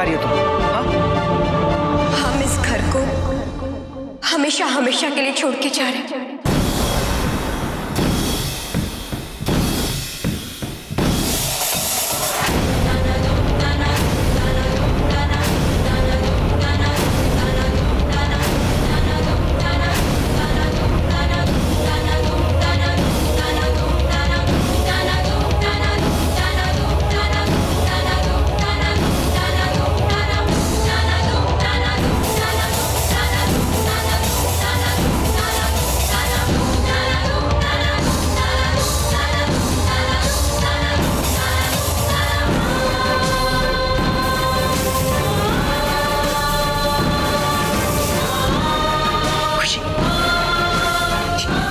जा रही हो तुम? हाँ? हम इस घर को हमेशा हमेशा के लिए छोड़ के जा रहे हैं।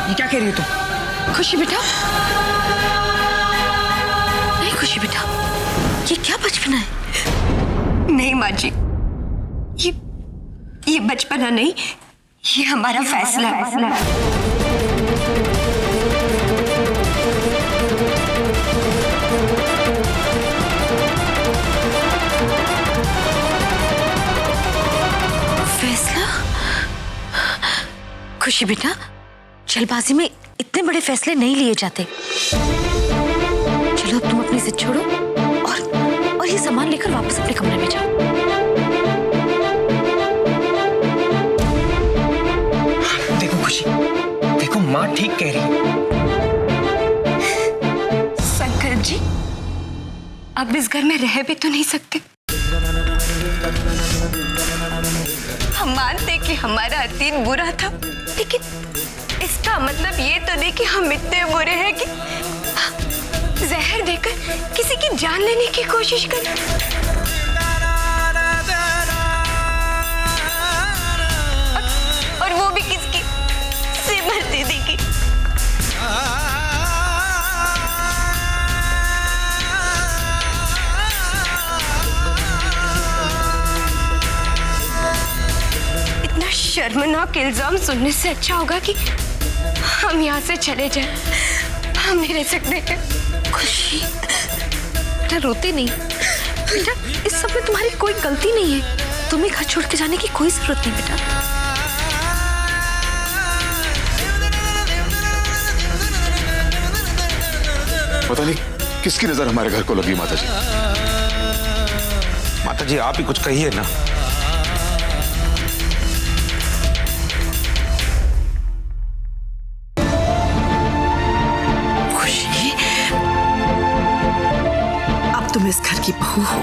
क्या कह रही हो तुम? खुशी बेटा, नहीं खुशी बेटा, ये क्या बचपना है? नहीं माँ जी, ये बचपना नहीं, ये हमारा फैसला है। फैसला? खुशी बेटा, जल्दबाजी में इतने बड़े फैसले नहीं लिए जाते। चलो अब तुम अपनी जिद छोड़ो और ये सामान लेकर वापस अपने कमरे में जाओ। देखो खुशी, देखो माँ ठीक कह रही है। शंकर जी, अब इस घर में रह भी तो नहीं सकते। हम मानते कि हमारा अतीत बुरा था, लेकिन इसका मतलब ये तो नहीं कि हम इतने बुरे हैं कि जहर देकर किसी की जान लेने की कोशिश करें। और वो भी किसकी? सिमर दीदी की। इतना शर्मनाक इल्जाम सुनने से अच्छा होगा कि हम यहाँ से चले जाएं। हम नहीं रह सकते। खुशी बेटा, रोते नहीं बेटा, इस सब में तुम्हारी कोई गलती नहीं है। तुम्हें घर छोड़ के जाने की कोई जरूरत नहीं बेटा। पता नहीं किसकी नजर हमारे घर को लगी माता जी। माता जी आप ही कुछ कहिए ना। तुम इस घर की बहू हो।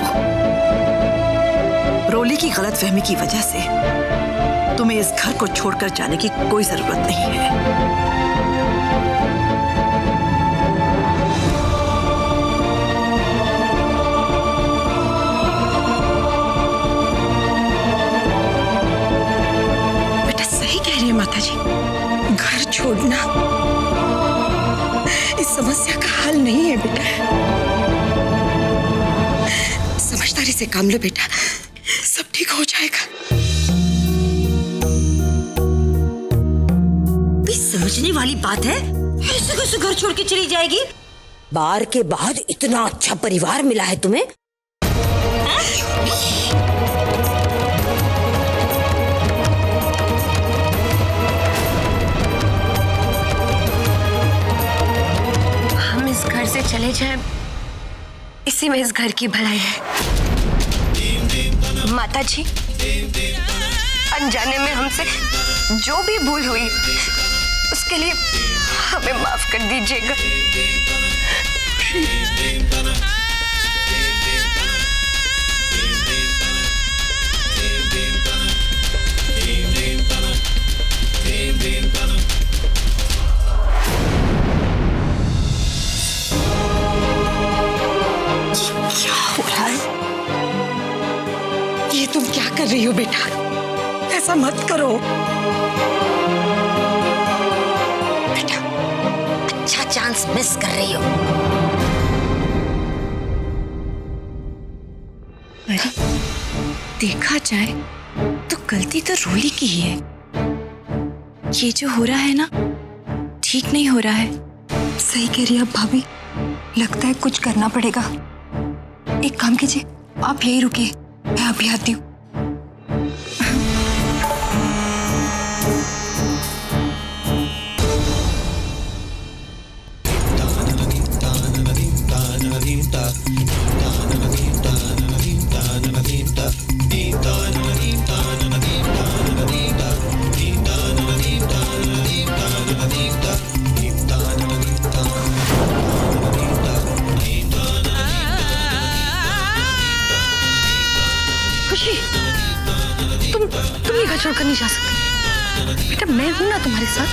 रोली की गलतफहमी की वजह से तुम्हें इस घर को छोड़कर जाने की कोई जरूरत नहीं है। बेटा सही कह रही है माता जी, घर छोड़ना इस समस्या का हल नहीं है बेटा। समझदारी से काम लो बेटा, सब ठीक हो जाएगा। समझने वाली बात है, ऐसे कैसे घर छोड़ के चली जाएगी? बार के बाद इतना अच्छा परिवार मिला है तुम्हें। हम इस घर से चले जाएं, इसी में इस घर की भलाई है। माता जी, अनजाने में हमसे जो भी भूल हुई उसके लिए हमें माफ कर दीजिएगा। क्या हो रहा है? ये तुम क्या कर रही हो बेटा? ऐसा मत करो बेटा, अच्छा चांस मिस कर रही हो। अरे देखा जाए तो गलती तो रोली की ही है। ये जो हो रहा है ना, ठीक नहीं हो रहा है। सही कह रही है भाभी, लगता है कुछ करना पड़ेगा। एक काम कीजिए, आप यही रुकिए, मैं अभी आती हूँ। खुशी, तुम ये घर छोड़कर नहीं जा सकती बेटा, मैं हूं ना तुम्हारे साथ।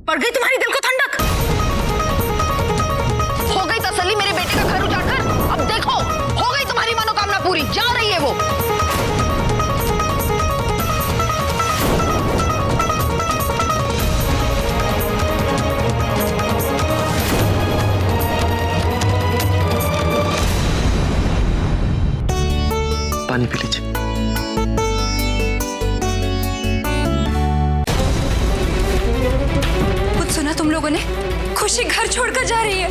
पड़ गई तुम्हारी दिल को ठंडक, हो गई तसल्ली मेरे बेटे का घर उजाड़कर। अब देखो, हो गई तुम्हारी मनोकामना पूरी, जा रही है वो। पानी पी लीजिए। कुछ सुना तुम लोगों ने? खुशी घर छोड़कर जा रही है।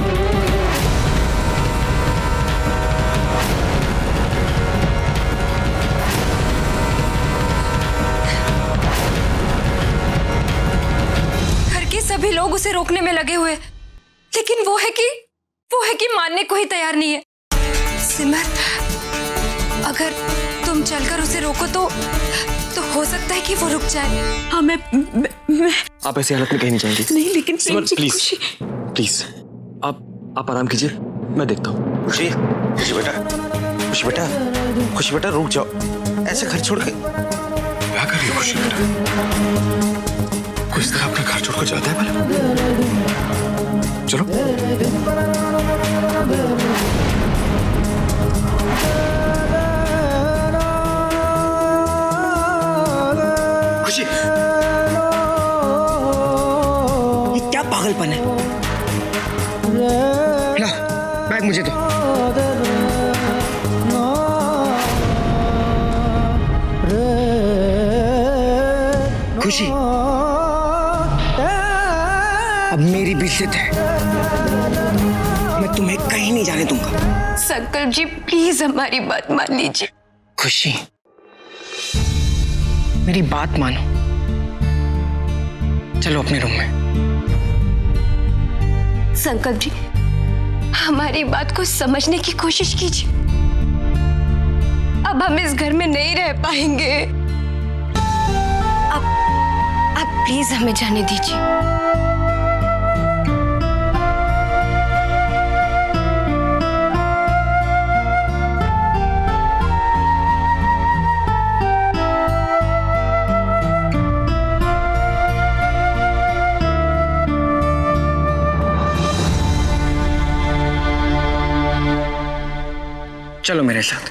घर के सभी लोग उसे रोकने में लगे हुए, लेकिन वो है कि मानने को ही तैयार नहीं है। सिमर, अगर तुम चलकर उसे रोको तो हो सकता है कि वो रुक जाए। हाँ मैं आप ऐसी हालत में कहीं नहीं जाएंगी। नहीं, लेकिन सिमर प्लीज प्लीज, आप आराम कीजिए, मैं देखता हूँ। खुशी, खुशी बेटा रुक जाओ, ऐसे घर छोड़ के क्या कर रही हो खुशी बेटा? कोई इस तरह अपना घर छोड़कर जाता है भला? चलो। खुशी, ये क्या पागलपन है? ला, बैग मुझे दो। खुशी, अब मेरी भी जिद है, मैं तुम्हें कहीं नहीं जाने दूंगा। संकल्प जी प्लीज हमारी बात मान लीजिए। खुशी, मेरी बात मानो, चलो अपने रूम में। संकल्प जी, हमारी बात को समझने की कोशिश कीजिए। अब हम इस घर में नहीं रह पाएंगे। आप प्लीज हमें जाने दीजिए। चलो मेरे साथ।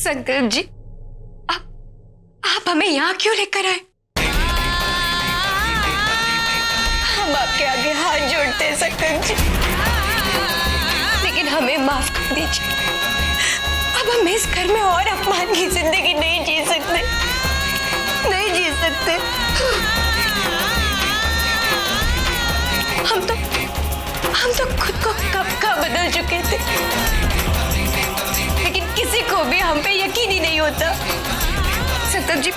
संकल्प जी, आप हमें यहाँ क्यों लेकर आए? हम आपके आगे हाथ जोड़ते हैं संकल्प जी, लेकिन हमें माफ कर दीजिए। अब हम इस घर में और अपमान की जिंदगी नहीं जी सकते, नहीं जी सकते। हम तो खुद को कब का बदल चुके थे, लेकिन किसी को भी हम पे यकीन ही नहीं होता। संकल्प जी,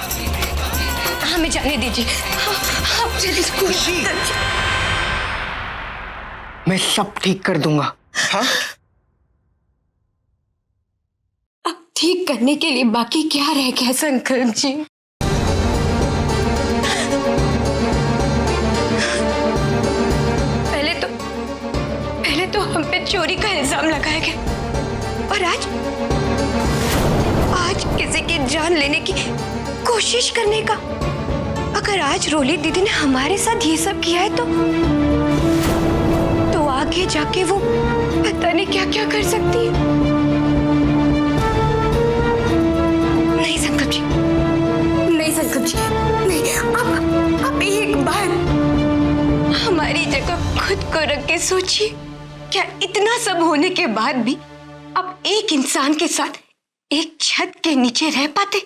हमें जाने दीजिए। आप चलिए। खुशी, मैं सब ठीक कर दूंगा। हाँ अब ठीक करने के लिए बाकी क्या रह गया संकल्प जी? पहले तो हम पे चोरी का इल्जाम लगाया गया और आज किसी की जान लेने की कोशिश करने का। अगर आज रोली दीदी ने हमारे साथ ये सब किया है तो आगे जाके वो पता नहीं क्या क्या कर सकती है। नहीं संकल्प जी, नहीं संकल्प जी, नहीं। आप एक बार हमारी जगह खुद को रख के सोचिए, क्या इतना सब होने के बाद भी आप एक इंसान के साथ एक छत के नीचे रह पाते?